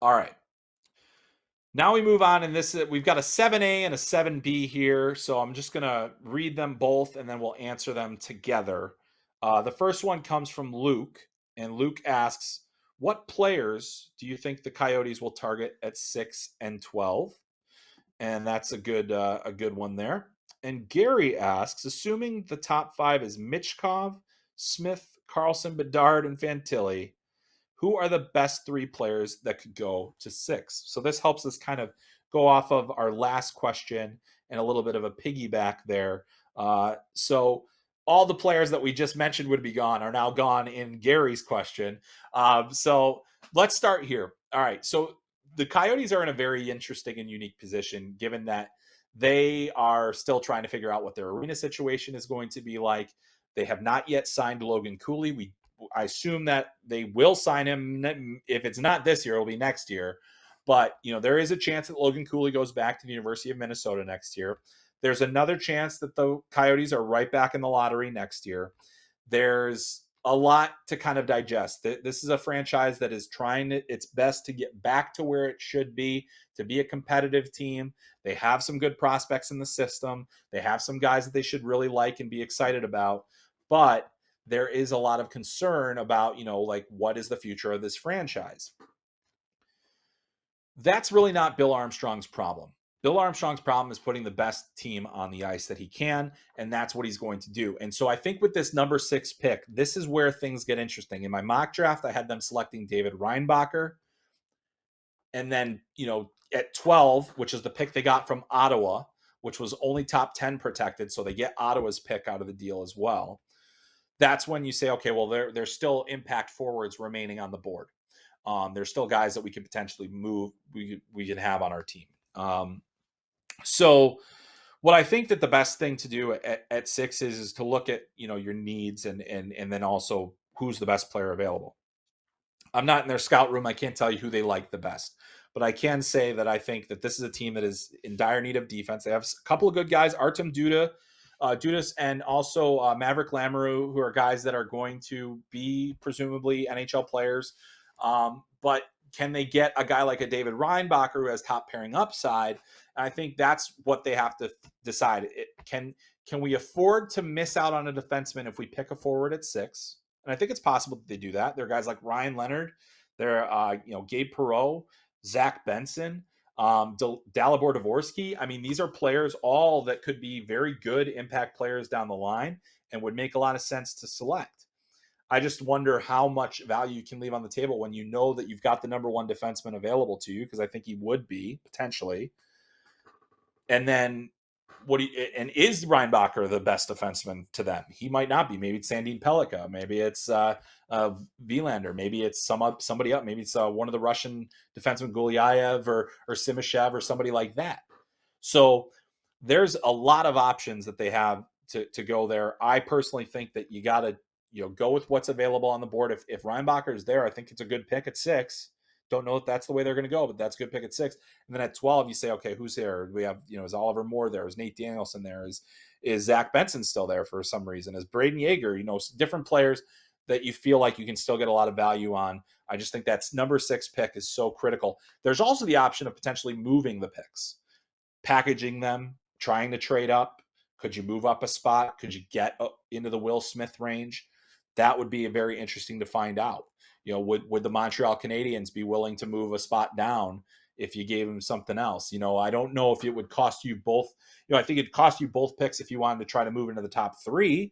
[SPEAKER 1] All right. Now we move on, and we've got a 7A and a 7B here, so I'm just going to read them both, and then we'll answer them together. The first one comes from Luke, and Luke asks, what players do you think the Coyotes will target at 6 and 12? And that's a good one there. And Gary asks, assuming the top 5 is Michkov, Smith, Carlson, Bedard, and Fantilli, who are the best 3 players that could go to 6? So this helps us kind of go off of our last question and a little bit of a piggyback there. So all the players that we just mentioned would be gone are now gone in Gary's question. So let's start here. All right. So the Coyotes are in a very interesting and unique position, given that they are still trying to figure out what their arena situation is going to be like. They have not yet signed Logan Cooley. I assume that they will sign him. If it's not this year, it'll be next year. But, there is a chance that Logan Cooley goes back to the University of Minnesota next year. There's another chance that the Coyotes are right back in the lottery next year. There's a lot to kind of digest. This is a franchise that is trying its best to get back to where it should be, to be a competitive team. They have some good prospects in the system. They have some guys that they should really like and be excited about. But there is a lot of concern about, like, what is the future of this franchise? That's really not Bill Armstrong's problem. Bill Armstrong's problem is putting the best team on the ice that he can, and that's what he's going to do. And so I think with this number 6 pick, this is where things get interesting. In my mock draft, I had them selecting David Reinbacher. And then, at 12, which is the pick they got from Ottawa, which was only top 10 protected, so they get Ottawa's pick out of the deal as well. That's when you say, okay, well, there's still impact forwards remaining on the board. There's still guys that we could potentially move, we can have on our team. So what I think that the best thing to do at 6 is to look at, your needs and then also who's the best player available. I'm not in their scout room. I can't tell you who they like the best, but I can say that I think that this is a team that is in dire need of defense. They have a couple of good guys, Artem Dudas, and also Maverick Lamoureux, who are guys that are going to be presumably NHL players. But can they get a guy like a David Reinbacher who has top pairing upside? And I think that's what they have to decide. Can we afford to miss out on a defenseman if we pick a forward at 6? And I think it's possible that they do that. There are guys like Ryan Leonard. There are, Gabe Perreaux, Zach Benson, Dalibor Dvorsky. I mean, these are players all that could be very good impact players down the line and would make a lot of sense to select. I just wonder how much value you can leave on the table when you know that you've got the number 1 defenseman available to you, because I think he would be potentially. And then is Reinbacher the best defenseman to them? He might not be. Maybe it's Sandin Pellikka. Maybe it's Vilander. Maybe it's somebody up. Maybe it's one of the Russian defensemen, Gulyayev or Simashev or somebody like that. So there's a lot of options that they have to go there. I personally think that you got to go with what's available on the board. If Reinbacher is there, I think it's a good pick at 6. Don't know if that's the way they're going to go, but that's a good pick at 6. And then at 12, you say, okay, who's there? We have, is Oliver Moore there? Is Nate Danielson there? Is Zach Benson still there for some reason? Is Braden Yeager? Different players that you feel like you can still get a lot of value on. I just think that's number 6 pick is so critical. There's also the option of potentially moving the picks, packaging them, trying to trade up. Could you move up a spot? Could you get into the Will Smith range? That would be very interesting to find out. Would the Montreal Canadiens be willing to move a spot down if you gave them something else? I don't know if it would cost you both. I think it'd cost you both picks if you wanted to try to move into the top 3.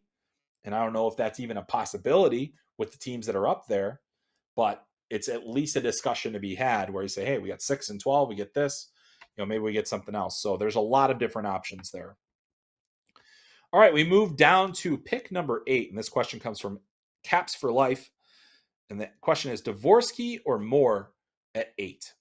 [SPEAKER 1] And I don't know if that's even a possibility with the teams that are up there, but it's at least a discussion to be had where you say, hey, we got 6 and 12, we get this, maybe we get something else. So there's a lot of different options there. All right, we move down to pick number 8. And this question comes from Caps for Life. And the question is Dvorsky or Moore at 8? This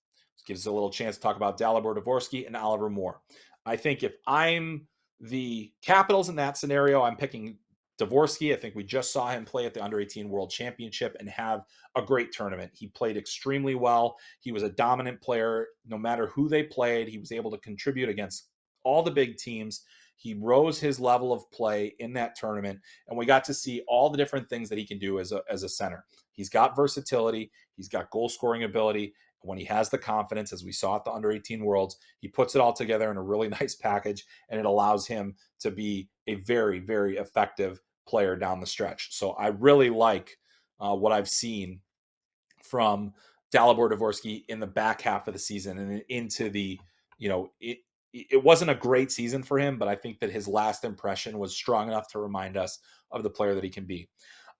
[SPEAKER 1] gives us a little chance to talk about Dalibor Dvorsky and Oliver Moore. I think if I'm the Capitals in that scenario, I'm picking Dvorsky. I think we just saw him play at the Under-18 World Championship and have a great tournament. He played extremely well. He was a dominant player. No matter who they played, he was able to contribute against all the big teams. He rose his level of play in that tournament, and we got to see all the different things that he can do as a center. He's got versatility. He's got goal scoring ability. When he has the confidence, as we saw at the Under-18 Worlds, he puts it all together in a really nice package, and it allows him to be a very, very effective player down the stretch. So I really like what I've seen from Dalibor Dvorsky in the back half of the season and into the, it wasn't a great season for him, but I think that his last impression was strong enough to remind us of the player that he can be.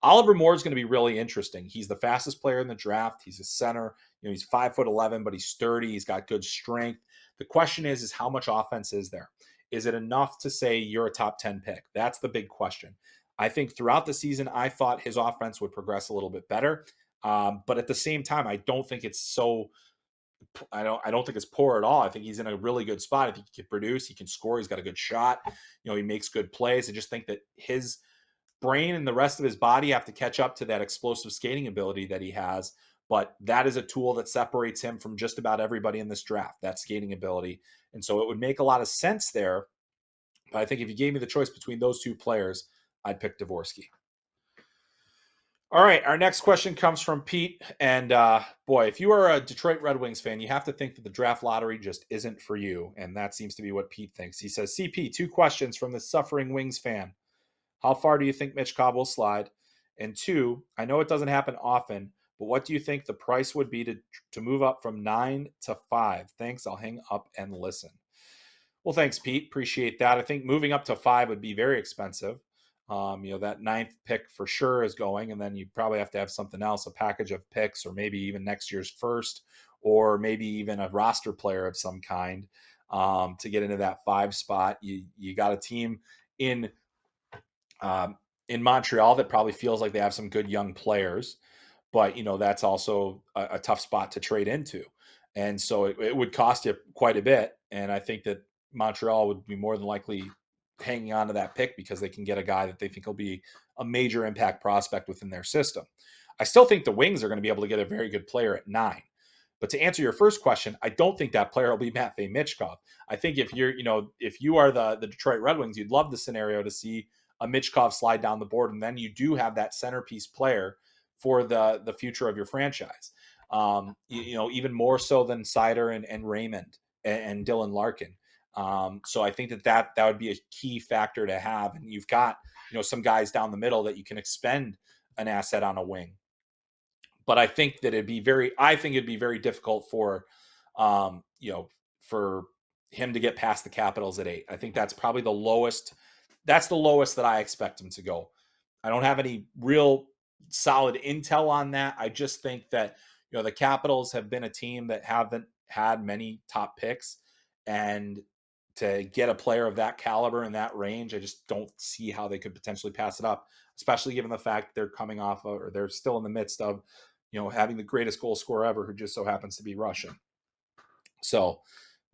[SPEAKER 1] Oliver Moore is going to be really interesting. He's the fastest player in the draft. He's a center. He's 5'11", but he's sturdy. He's got good strength. The question is how much offense is there? Is it enough to say you're a top 10 pick? That's the big question. I think throughout the season, I thought his offense would progress a little bit better. But at the same time, I don't think it's so. I don't think it's poor at all. I think he's in a really good spot. I think he can produce. He can score. He's got a good shot. He makes good plays. I just think that his brain and the rest of his body have to catch up to that explosive skating ability that he has. But that is a tool that separates him from just about everybody in this draft, that skating ability. And so it would make a lot of sense there. But I think if you gave me the choice between those two players, I'd pick Dvorsky. All right, our next question comes from Pete. And boy, if you are a Detroit Red Wings fan, you have to think that the draft lottery just isn't for you. And that seems to be what Pete thinks. He says, CP, two questions from the suffering Wings fan. How far do you think Mitch Cobb will slide? And two, I know it doesn't happen often, but what do you think the price would be to move up from 9 to 5? Thanks. I'll hang up and listen. Well, thanks, Pete. Appreciate that. I think moving up to 5 would be very expensive. That ninth pick for sure is going, and then you probably have to have something else, a package of picks, or maybe even next year's first, or maybe even a roster player of some kind to get into that 5 spot. You got a team in um, in Montreal that probably feels like they have some good young players, but that's also a tough spot to trade into, and so it would cost you quite a bit. And I think that Montreal would be more than likely hanging on to that pick because they can get a guy that they think will be a major impact prospect within their system. I still think the Wings are going to be able to get a very good player at 9. But to answer your first question, I don't think that player will be Matvei Michkov. I think if you are the Detroit Red Wings, you'd love the scenario to see a Michkov slide down the board, and then you do have that centerpiece player for the future of your franchise. Even more so than Seider and Raymond and Dylan Larkin. So I think that would be a key factor to have, and you've got some guys down the middle that you can expend an asset on a wing. But I think that it'd be very difficult for, um, you know, for him to get past the Capitals at 8. I think that's probably the lowest. That's the lowest that I expect him to go. I don't have any real solid intel on that. I just think that the Capitals have been a team that haven't had many top picks, and to get a player of that caliber and that range, I just don't see how they could potentially pass it up, especially given the fact they're coming off of, or they're still in the midst of, having the greatest goal scorer ever, who just so happens to be Russian. So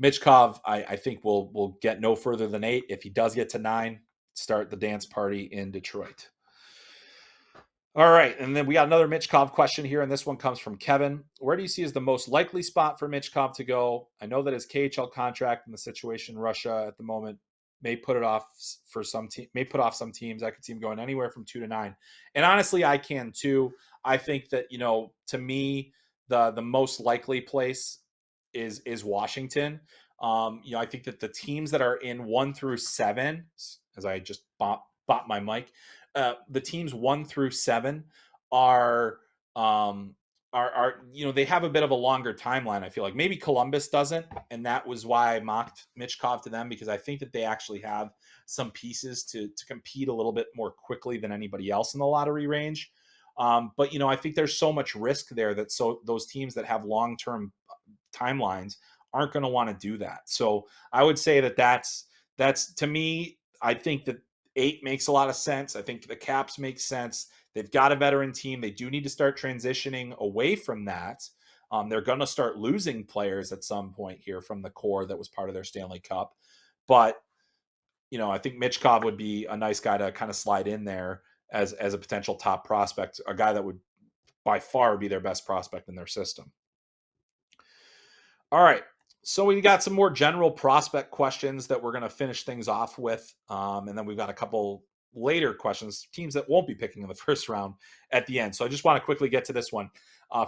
[SPEAKER 1] Michkov, I think will get no further than 8. If he does get to 9, start the dance party in Detroit. All right, and then we got another Michkov question here, and this one comes from Kevin. Where do you see as the most likely spot for Michkov to go? I know that his KHL contract and the situation in Russia at the moment may put it off for some may put off some teams. I could see him going anywhere from 2 to 9, and honestly, I can too. I think that to me, the most likely place is Washington. I think that the teams that are in 1 through 7, as I just bought my mic, the teams 1 through 7 are they have a bit of a longer timeline. I feel like maybe Columbus doesn't, and that was why I mocked Michkov to them, because I think that they actually have some pieces to compete a little bit more quickly than anybody else in the lottery range. But I think there's so much risk there that those teams that have long-term timelines aren't going to want to do that. So I would say that's to me, I think that 8 makes a lot of sense. I think the Caps make sense. They've got a veteran team. They do need to start transitioning away from that. They're going to start losing players at some point here from the core that was part of their Stanley Cup. But, I think Michkov would be a nice guy to kind of slide in there as a potential top prospect, a guy that would by far be their best prospect in their system. All right. So we got some more general prospect questions that we're going to finish things off with. And then we've got a couple later questions, teams that won't be picking in the first round at the end. So I just want to quickly get to this one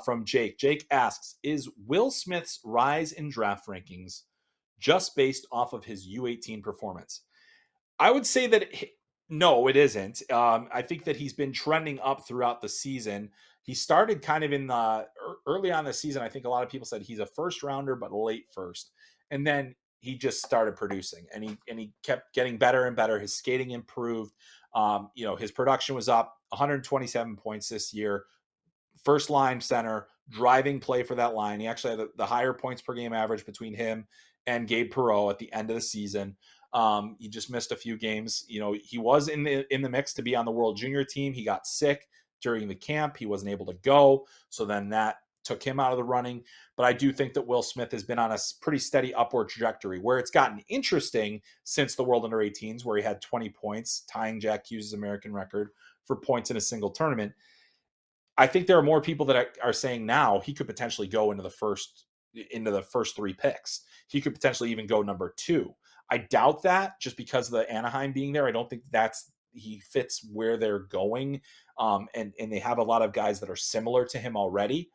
[SPEAKER 1] from Jake. Jake asks, is Will Smith's rise in draft rankings just based off of his U18 performance? I would say that no, it isn't. I think that he's been trending up throughout the season. He started kind of in the early on the season. I think a lot of people said he's a first rounder, but late first, and then he just started producing, and he kept getting better and better. His skating improved. His production was up 127 points this year. First line center, driving play for that line. He actually had the higher points per game average between him and Gabe Perreaux at the end of the season. He just missed a few games. He was in the mix to be on the World Junior team. He got sick during the camp. He wasn't able to go. So then that took him out of the running. But I do think that Will Smith has been on a pretty steady upward trajectory. Where it's gotten interesting since the World Under-18s, where he had 20 points, tying Jack Hughes' American record for points in a single tournament. I think there are more people that are saying now he could potentially go into the first 3 picks. He could potentially even go number 2. I doubt that, just because of the Anaheim being there. I don't think that's he fits where they're going, and they have a lot of guys that are similar to him already.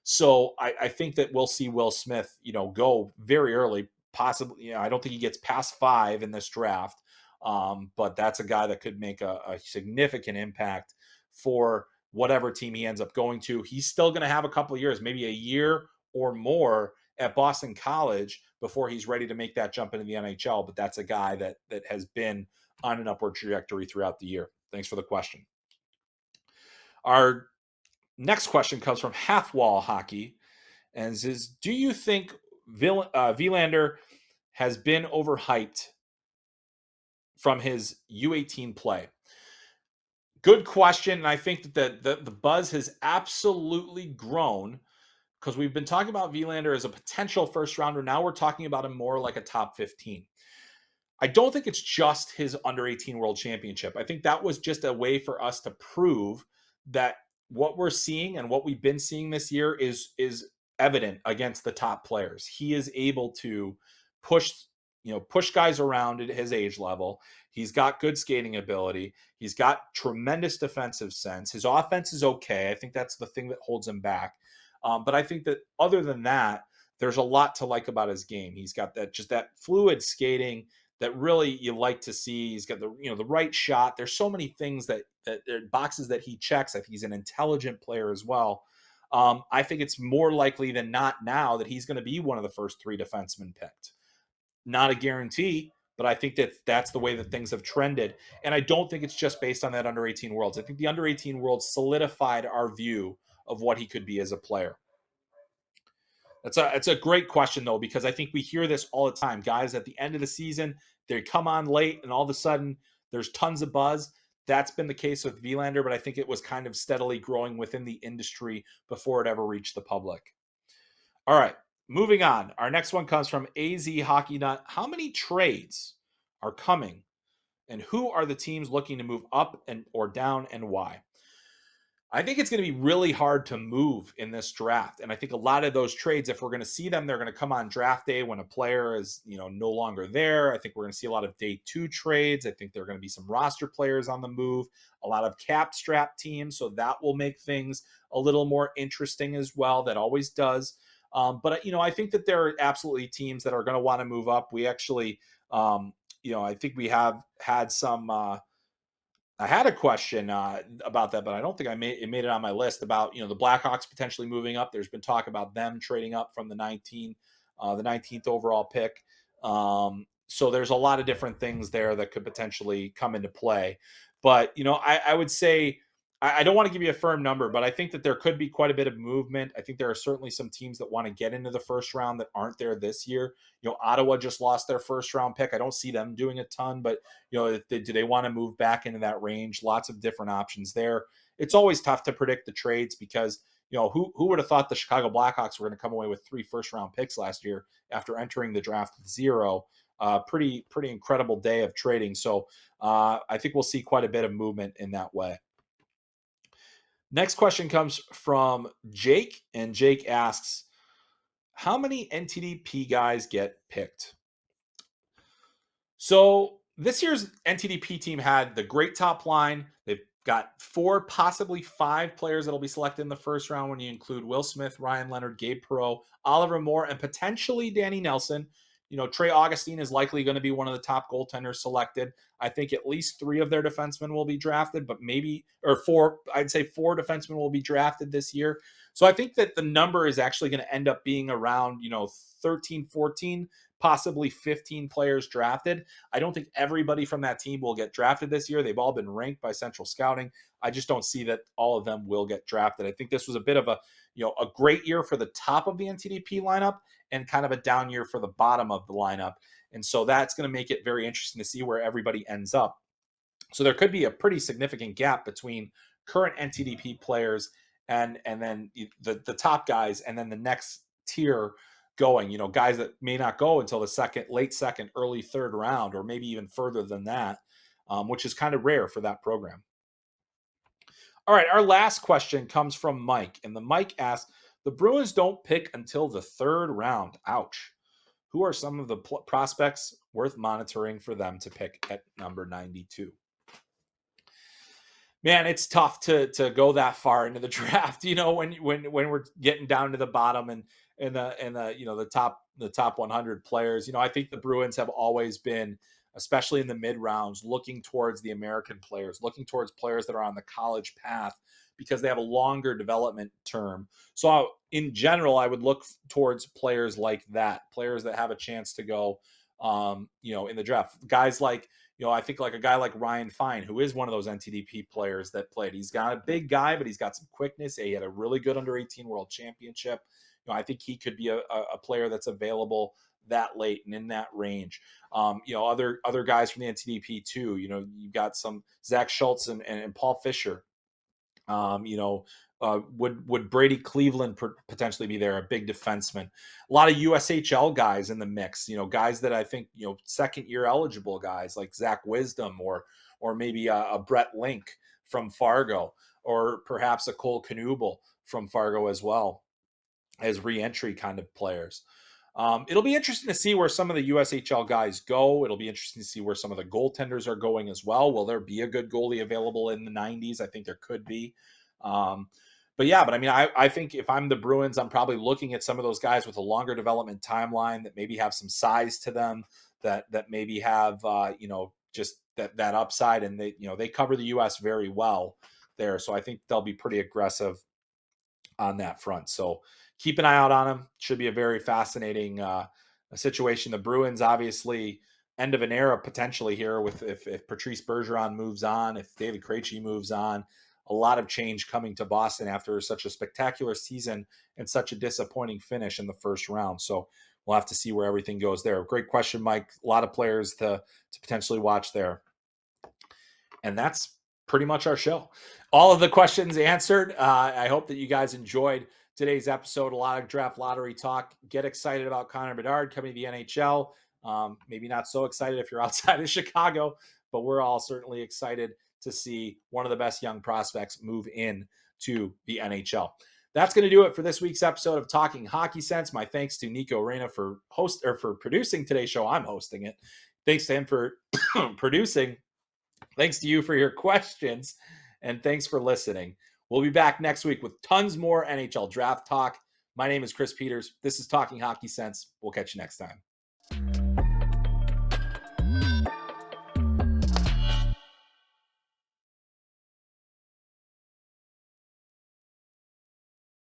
[SPEAKER 1] So I think that we'll see Will Smith, go very early, possibly. I don't think he gets past 5 in this draft, but that's a guy that could make a significant impact for whatever team he ends up going to. He's still going to have a couple of years, maybe a year or more at Boston College before he's ready to make that jump into the NHL. But that's a guy that has been on an upward trajectory throughout the year. Thanks for the question. Our next question comes from Halfwall Hockey and says, do you think Willander has been overhyped from his U18 play? Good question. And I think that the buzz has absolutely grown because we've been talking about Willander as a potential first rounder. Now we're talking about him more like a top 15. I don't think it's just his under 18 world championship. I think that was just a way for us to prove that what we're seeing and what we've been seeing this year is evident against the top players. He is able to push guys around at his age level. He's got good skating ability. He's got tremendous defensive sense. His offense is okay. I think that's the thing that holds him back. But I think that other than that, there's a lot to like about his game. He's got that fluid skating that really you like to see. He's got the right shot. There's so many things that boxes that he checks. I think he's an intelligent player as well. I think it's more likely than not now that he's going to be one of the first 3 defensemen picked. Not a guarantee, but I think that that's the way that things have trended. And I don't think it's just based on that under 18 Worlds. I think the under 18 Worlds solidified our view of what he could be as a player. It's a great question, though, because I think we hear this all the time. Guys, at the end of the season, they come on late, and all of a sudden, there's tons of buzz. That's been the case with Willander, but I think it was kind of steadily growing within the industry before it ever reached the public. All right, moving on. Our next one comes from AZ Hockey Nut. How many trades are coming, and who are the teams looking to move up or down, and why? I think it's going to be really hard to move in this draft. And I think a lot of those trades, if we're going to see them, they're going to come on draft day when a player is, no longer there. I think we're going to see a lot of day 2 trades. I think there are going to be some roster players on the move, a lot of cap strap teams. So that will make things a little more interesting as well. That always does. But I think that there are absolutely teams that are going to want to move up. We actually, I think we have had some, I had a question about that, but I don't think it made it on my list about the Blackhawks potentially moving up. There's been talk about them trading up from the 19th overall pick. So there's a lot of different things there that could potentially come into play. But I would say I don't want to give you a firm number, but I think that there could be quite a bit of movement. I think there are certainly some teams that want to get into the first round that aren't there this year. Ottawa just lost their first round pick. I don't see them doing a ton, but do they want to move back into that range? Lots of different options there. It's always tough to predict the trades because who would have thought the Chicago Blackhawks were going to come away with 3 first round picks last year after entering the draft with 0? Pretty incredible day of trading. So I think we'll see quite a bit of movement in that way. Next question comes from Jake, and Jake asks, how many NTDP guys get picked? So this year's NTDP team had the great top line. They've got 4, possibly 5 players that'll be selected in the first round when you include Will Smith, Ryan Leonard, Gabe Perreaux, Oliver Moore, and potentially Danny Nelson. Trey Augustine is likely going to be one of the top goaltenders selected. I think at least 3 of their defensemen will be drafted, but or 4, I'd say 4 defensemen will be drafted this year. So I think that the number is actually going to end up being around, 13, 14, possibly 15 players drafted. I don't think everybody from that team will get drafted this year. They've all been ranked by Central Scouting. I just don't see that all of them will get drafted. I think this was a bit of a great year for the top of the NTDP lineup and kind of a down year for the bottom of the lineup. And so that's going to make it very interesting to see where everybody ends up. So there could be a pretty significant gap between current NTDP players and then the top guys, and then the next tier going, guys that may not go until the late second, early third round, or maybe even further than that, which is kind of rare for that program. All right, our last question comes from Mike, and the Mike asks, the Bruins don't pick until the 3rd round. Ouch. Who are some of the prospects worth monitoring for them to pick at number 92? Man, it's tough to go that far into the draft. When we're getting down to the bottom and the top 100 players. I think the Bruins have always been, especially in the mid rounds, looking towards the American players, looking towards players that are on the college path because they have a longer development term. So in general, I would look towards players like that, players that have a chance to go, in the draft. Guys like, I think like a guy like Ryan Fine, who is one of those NTDP players that played. He's got a big guy, but he's got some quickness. He had a really good under 18 world championship. I think he could be a player that's available that late and in that range. Other guys from the NTDP too. You've got some Zach Schultz and Paul Fisher. Would Brady Cleveland potentially be there? A big defenseman. A lot of USHL guys in the mix. Guys that I think second year eligible guys like Zach Wisdom or maybe a Brett Link from Fargo, or perhaps a Cole Knuble from Fargo as well, as reentry kind of players. It'll be interesting to see where some of the USHL guys go. It'll be interesting to see where some of the goaltenders are going as well. Will there be a good goalie available in the 90s? I think there could be. I think if I'm the Bruins, I'm probably looking at some of those guys with a longer development timeline that maybe have some size to them, that maybe have just that upside, and they cover the U.S. very well there. So I think they'll be pretty aggressive on that front. So keep an eye out on them. Should be a very fascinating situation. The Bruins, obviously, end of an era potentially here with if Patrice Bergeron moves on, if David Krejci moves on. A lot of change coming to Boston after such a spectacular season and such a disappointing finish in the first round. So we'll have to see where everything goes there. Great question, Mike. A lot of players to potentially watch there. And that's pretty much our show. All of the questions answered. I hope that you guys enjoyed today's episode. A lot of draft lottery talk. Get excited about Connor Bedard coming to the NHL. Maybe not so excited if you're outside of Chicago, but we're all certainly excited to see one of the best young prospects move in to the NHL. That's going to do it for this week's episode of Talking Hockey Sense. My thanks to Nico Reyna for producing today's show. I'm hosting it. Thanks to him for producing. Thanks to you for your questions, and thanks for listening. We'll be back next week with tons more NHL draft talk. My name is Chris Peters. This is Talking Hockey Sense. We'll catch you next time.